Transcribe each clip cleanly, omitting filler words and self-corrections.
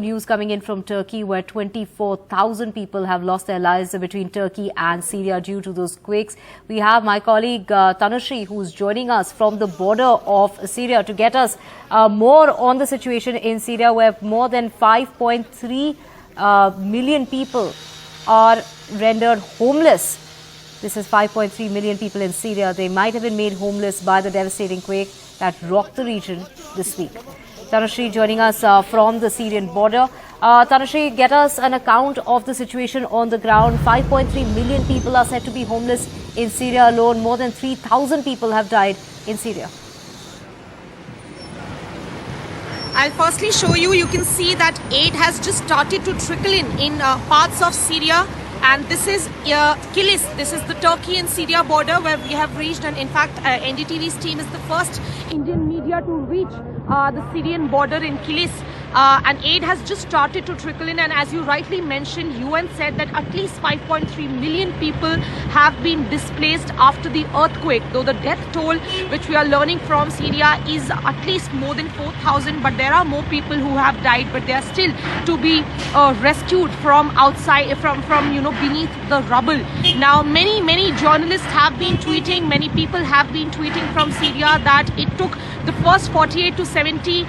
News coming in from Turkey, where 24,000 people have lost their lives between Turkey and Syria due to those quakes. We have my colleague Tanushree, who's joining us from the border of Syria to get us more on the situation in Syria, where more than 5.3 million people are rendered homeless. This is 5.3 million people in Syria. They might have been made homeless by the devastating quake that rocked the region this week. Tanushree joining us from the Syrian border. Tanushree, get us an account of the situation on the ground. 5.3 million people are said to be homeless in Syria alone. More than 3,000 people have died in Syria. I'll firstly show you. You can see that aid has just started to trickle in parts of Syria. And this is Kilis. This is the Turkey and Syria border where we have reached. And in fact, NDTV's team is the first Indian media to reach the Syrian border in Kilis. And aid has just started to trickle in. And as you rightly mentioned, UN said that at least 5.3 million people have been displaced after the earthquake. Though the death toll, which we are learning from Syria, is at least more than 4,000. But there are more people who have died, but they are still to be rescued from outside, from beneath the rubble. Now, many journalists have been tweeting, many people have been tweeting from Syria that it took the first 48 to 72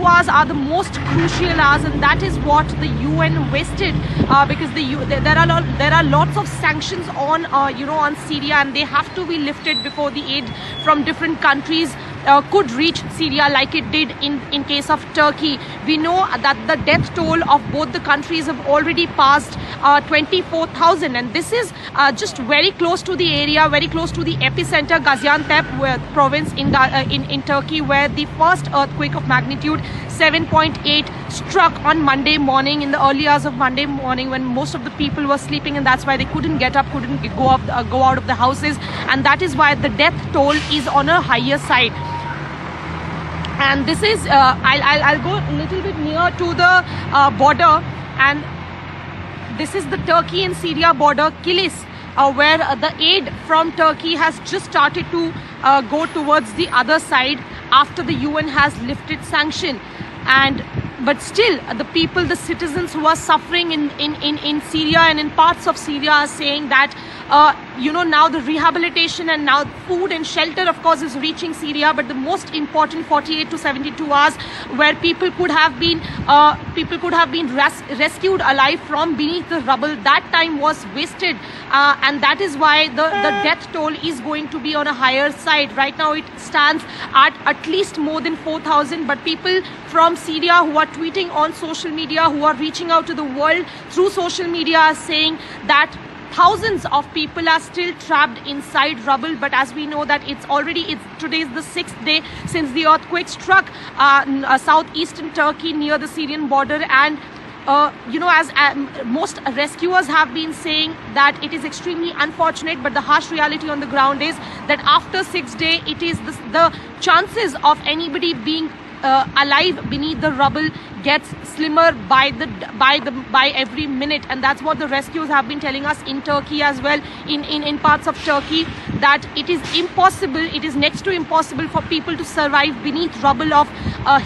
hours are the most crucial hours, and that is what the UN wasted because there are lots of sanctions on on Syria, and they have to be lifted before the aid from different countries could reach Syria like it did in case of Turkey. We know that the death toll of both the countries have already passed 24,000, and this is just very close to the area, very close to the epicenter, Gaziantep province in Turkey, where the first earthquake of magnitude 7.8 struck on Monday morning, in the early hours of Monday morning, when most of the people were sleeping, and that's why they couldn't get up, couldn't go out of the houses, and that is why the death toll is on a higher side. And this is I'll go a little bit near to the border, and this is the Turkey and Syria border, Kilis, where the aid from Turkey has just started to go towards the other side after the UN has lifted sanction. But still, the people, the citizens who are suffering in Syria and in parts of Syria are saying that now the rehabilitation and now food and shelter, of course, is reaching Syria, but the most important 48 to 72 hours where people could have been rescued alive from beneath the rubble, that time was wasted, and that is why the death toll is going to be on a higher side. Right now it stands at least more than 4,000, but people from Syria who are tweeting on social media, who are reaching out to the world through social media, are saying that thousands of people are still trapped inside rubble. But as we know that today is the 6th day since the earthquake struck southeastern Turkey near the Syrian border, and as most rescuers have been saying, that it is extremely unfortunate, but the harsh reality on the ground is that after 6 days, it is the chances of anybody being alive beneath the rubble gets slimmer by every minute, and that's what the rescuers have been telling us in Turkey as well, in parts of Turkey, that it is impossible, it is next to impossible for people to survive beneath rubble of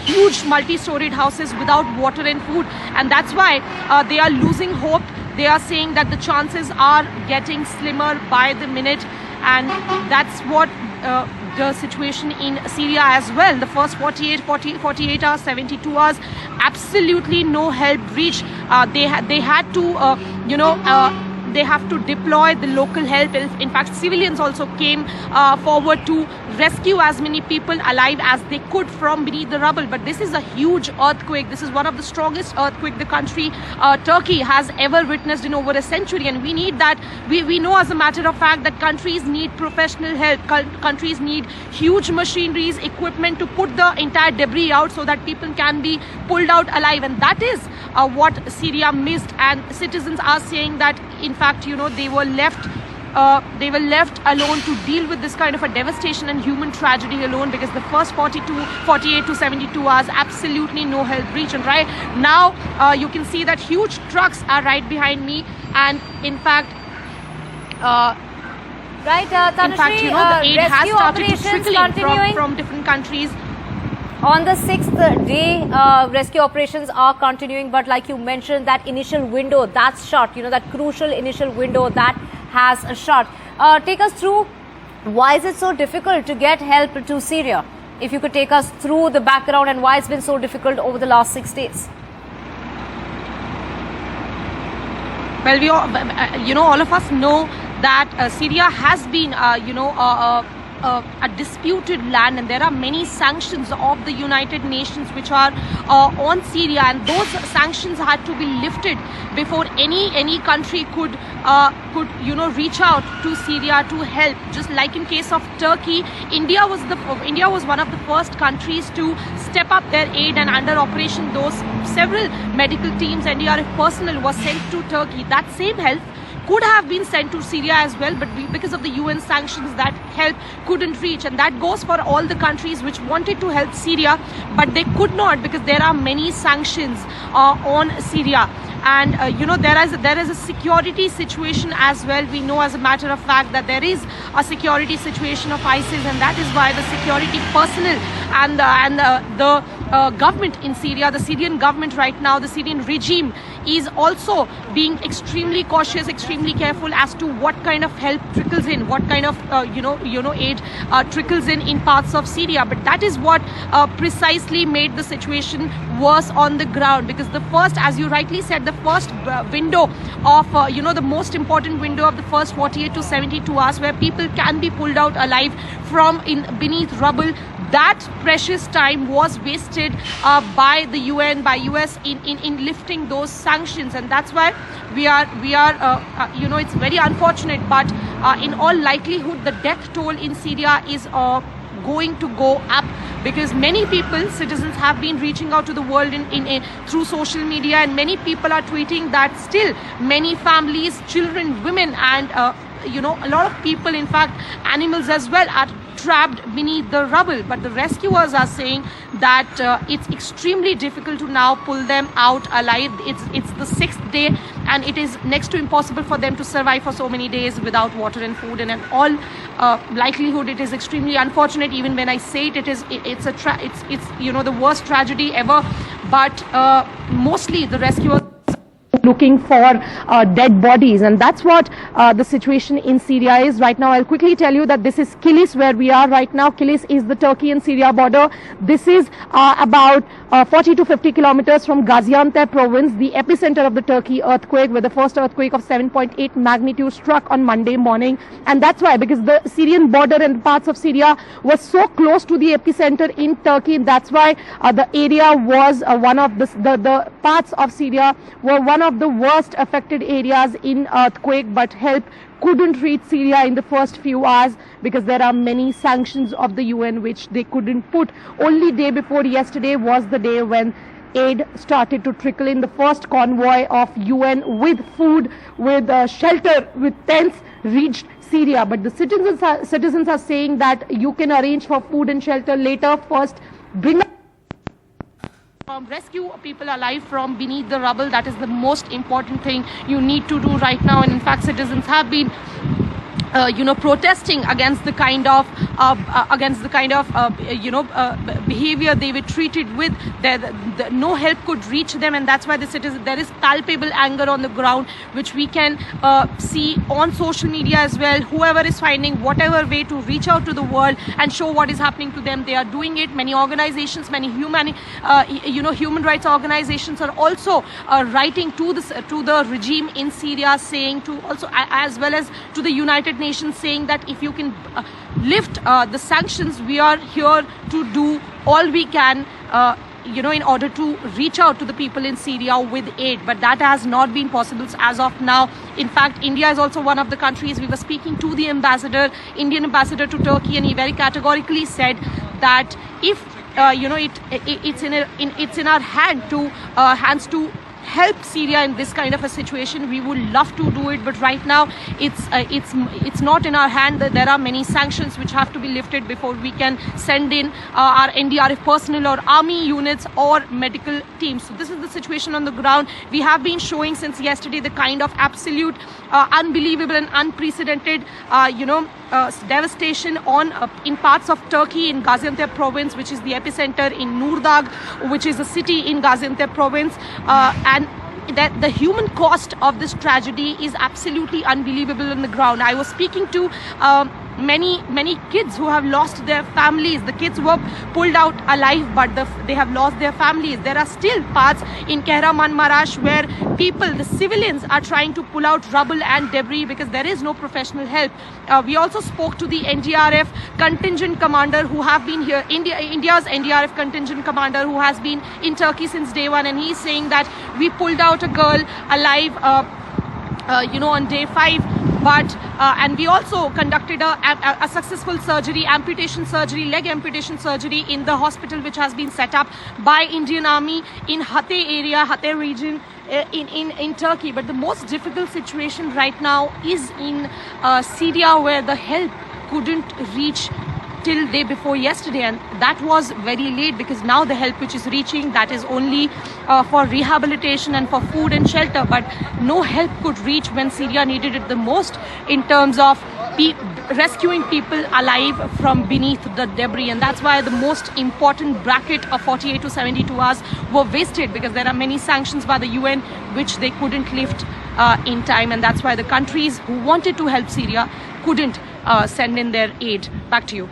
huge multi-storied houses without water and food, and that's why they are losing hope. They are saying that the chances are getting slimmer by the minute, and that's what the situation in Syria as well. The first 48 hours, 72 hours, absolutely no help reached. They had to, they have to deploy the local help. In fact, civilians also came forward to rescue as many people alive as they could from beneath the rubble. But this is a huge earthquake. This is one of the strongest earthquake the country, Turkey, has ever witnessed in over a century. And we need that. We know, as a matter of fact, that countries need professional help. Countries need huge machineries, equipment to put the entire debris out so that people can be pulled out alive. And that is what Syria missed. And citizens are saying that, in fact, they were left alone to deal with this kind of a devastation and human tragedy alone, because the first 48 to 72 hours, absolutely no help reached. And right now, you can see that huge trucks are right behind me, and in fact, Tanushree, the aid has started to trickle in from different countries. On the 6th day, rescue operations are continuing, but like you mentioned, that initial window, that's shut, that crucial initial window that has shut. Take us through, why is it so difficult to get help to Syria? If you could take us through the background and why it's been so difficult over the last 6 days. Well, we all, all of us know that Syria has been, a disputed land, and there are many sanctions of the United Nations which are on Syria, and those sanctions had to be lifted before any country could reach out to Syria to help. Just like in case of Turkey, India was one of the first countries to step up their aid, and under Operation Those, several medical teams, NDRF personnel was sent to Turkey. That same help could have been sent to Syria as well, but because of the UN sanctions, that help couldn't reach, and that goes for all the countries which wanted to help Syria, but they could not because there are many sanctions on Syria. And there is a security situation as well. We know, as a matter of fact, that there is a security situation of ISIS, and that is why the security personnel and the government in Syria, the Syrian government right now, the Syrian regime, is also being extremely cautious, extremely careful as to what kind of help trickles in, what kind of aid trickles in parts of Syria. But that is what precisely made the situation worse on the ground, because the first, as you rightly said, the first window of the most important window of the first 48 to 72 hours, where people can be pulled out alive from beneath rubble, that precious time was wasted by the UN, by US in lifting those sanctions. And that's why we are it's very unfortunate, but in all likelihood the death toll in Syria is going to go up, because many people, citizens, have been reaching out to the world through social media, and many people are tweeting that still many families, children, women, and a lot of people, in fact animals as well, are trapped beneath the rubble. But the rescuers are saying that it's extremely difficult to now pull them out alive. It's the 6th day, and it is next to impossible for them to survive for so many days without water and food, and in all likelihood it is extremely unfortunate. Even when I say it's the worst tragedy ever, but mostly the rescuers looking for dead bodies, and that's what the situation in Syria is right now. I'll quickly tell you that this is Kilis, where we are right now. Kilis is the Turkey and Syria border. This is about 40 to 50 kilometers from Gaziantep province, the epicenter of the Turkey earthquake, where the first earthquake of 7.8 magnitude struck on Monday morning. And that's why, because the Syrian border and parts of Syria was so close to the epicenter in Turkey, that's why the area was one of the parts of Syria were one of the worst affected areas in earthquake, but help couldn't reach Syria in the first few hours because there are many sanctions of the UN which they couldn't put. Only day before yesterday was the day when aid started to trickle in. The first convoy of UN with food, with shelter, with tents reached Syria, but the citizens are saying that you can arrange for food and shelter later. First, bring rescue people alive from beneath the rubble. That is the most important thing you need to do right now. And in fact, citizens have been protesting against the kind of behavior they were treated with. No help could reach them, and that's why there is palpable anger on the ground, which we can see on social media as well. Whoever is finding whatever way to reach out to the world and show what is happening to them, they are doing it. Many organizations, many human rights organizations are also writing to the regime in Syria, saying to also, as well as to the United Nations, saying that if you can lift the sanctions, we are here to do all we can in order to reach out to the people in Syria with aid. But that has not been possible as of now. In fact, India is also one of the countries. We were speaking to the Indian ambassador to Turkey, and he very categorically said that if it's in our hands to help Syria in this kind of a situation. We would love to do it, but right now it's not in our hand. There are many sanctions which have to be lifted before we can send in our NDRF personnel or army units or medical teams. So this is the situation on the ground. We have been showing since yesterday the kind of absolute unbelievable and unprecedented devastation in parts of Turkey, in Gaziantep province, which is the epicenter, in Nurdag, which is a city in Gaziantep province, and that the human cost of this tragedy is absolutely unbelievable on the ground. I was speaking to many kids who have lost their families. The kids were pulled out alive, but they have lost their families. There are still parts in Kahramanmaraş where the civilians are trying to pull out rubble and debris because there is no professional help. We also spoke to the NDRF contingent commander who have been here, India's NDRF contingent commander who has been in Turkey since day one, and he's saying that we pulled out a girl alive on day 5, but and we also conducted a successful surgery, leg amputation surgery in the hospital which has been set up by Indian Army in Hatay region in Turkey. But the most difficult situation right now is in Syria, where the help couldn't reach till day before yesterday, and that was very late because now the help which is reaching, that is only for rehabilitation and for food and shelter, but no help could reach when Syria needed it the most in terms of rescuing people alive from beneath the debris. And that's why the most important bracket of 48 to 72 hours were wasted, because there are many sanctions by the UN which they couldn't lift in time, and that's why the countries who wanted to help Syria couldn't send in their aid. Back to you.